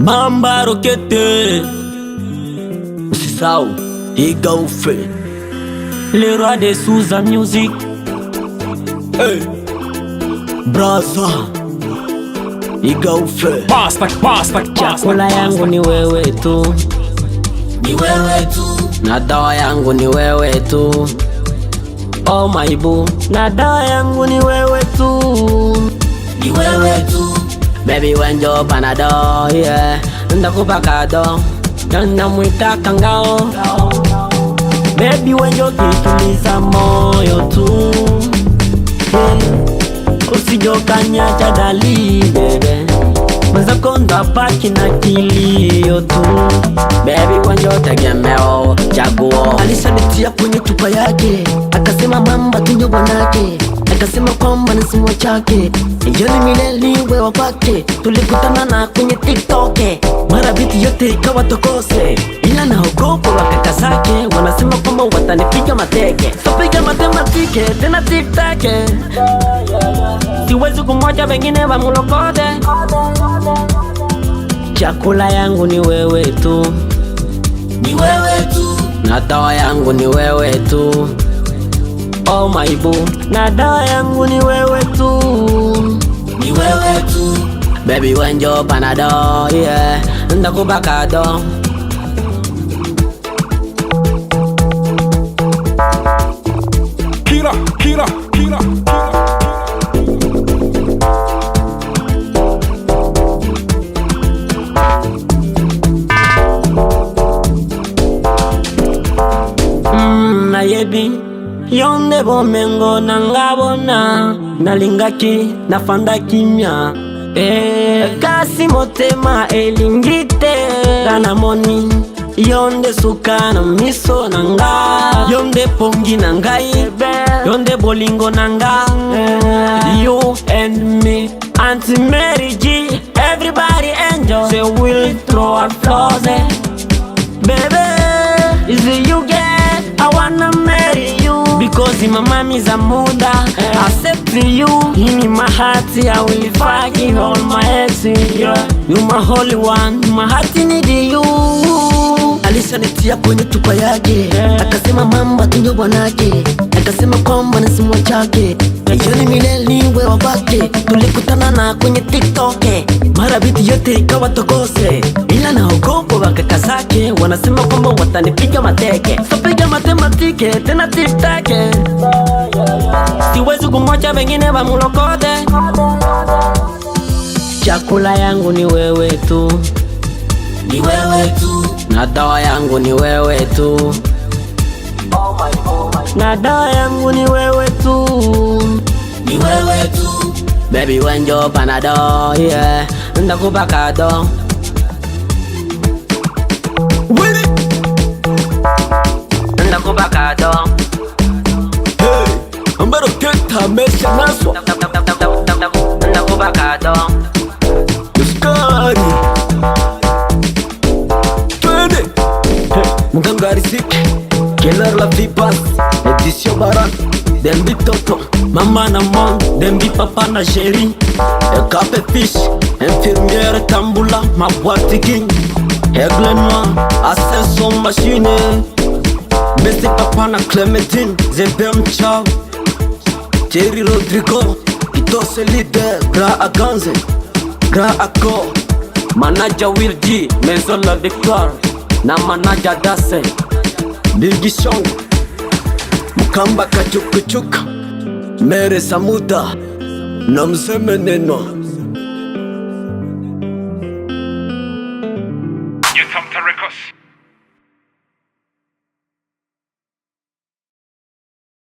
Mamba Rokete, usisahau Iga Ufe, le roi de Souza Music. Hey, Braza Iga Ufe. Chakula yangu ni wewe tu, ni wewe tu, na dawa yangu ni wewe tu. Oh my boo, na dawa yangu ni wewe tu, ni wewe tu. Baby wenjo panado, yeah, ndakupa kado, na mwita kangao. Baby wenjo kituliza moyo tu, usijokanya chadali bebe, mwenzako ndabaki na kilio tu. Baby wenjo tegemeo chaguo. Alisanitia kwenye chupa yake, akasema mamba tunyo bwanake, akasema kwamba ni simu chake, yoni milele wewa kwake. Tulikutana na kwenye TikTok, mara biti yote ikawa tokose, ila naogopa wakaka zake, wanasema kwamba watanipiga mateke. So piga matematike, tena TikTok, siwezi kumoja wengine wamulokote. Chakula yangu ni wewe tu, ni wewe tu, na dawa yangu ni wewe tu. Oh my boo, na dawa yangu ni wewe tu, ni wewe tu. Baby wenjo panado, yeah, ndakupa kado. Kira. Na yebi yonde bomengo nangabona, nalingaki nafanda kimya. Kasi motema elingite gana moni, yonde suka na miso nanga, yonde pongi nangai, yonde bolingo nanga. You and me, Auntie Mary G, everybody enjoy. Say we'll throw our flaws, baby, is it you get? I wanna marry you, because my mommy's a muda. I said to you, in my heart, I will fucking all my exes. You my holy one, my heart need you. Alisanitia kwenye chupa yake, akasema mamba tunyo bwanake, akasema kwamba ni simu chake, yoni milele wewa kwake. Tulikutana na kwenye TikTok, mara biti yote ikawa tokose, ila naogopa wakaka zake, wanasema kwamba watanipiga mateke. So piga matematike, tena TikTok, siwezi kumoja wengine wamulokote. Chakula yangu ni wewe tu, ni wewe tu, na dawa yangu ni wewe tu. Na dawa yangu ni wewe tu, ni wewe tu. Baby wenjo panado, yeah, ndakupa kado. Ndakupa kado. Hey, Mamba Rokete amesha naswa. Ndakupa kado. Uskari Twende Mganga Riziki, Keller la Vipas, Edition Baran, Dembi Toto, Mama na Mon, Dembi Papa na Chéri, Ekape Fish, Infirmière Tambula, Mabwati King, Aigle Noir, Ascension Machine, Messi Papa na Clementine, Zebem Chow, Thierry Rodrigo, Kitose Leader, Gra Aganze, Gra Ako, Manager Will G, Maison la Victoire, na manager Dase, Bilgi Song, Mukamba Kachukuchuka, Mere Samuda, na Mzeme Neno. Youth Records.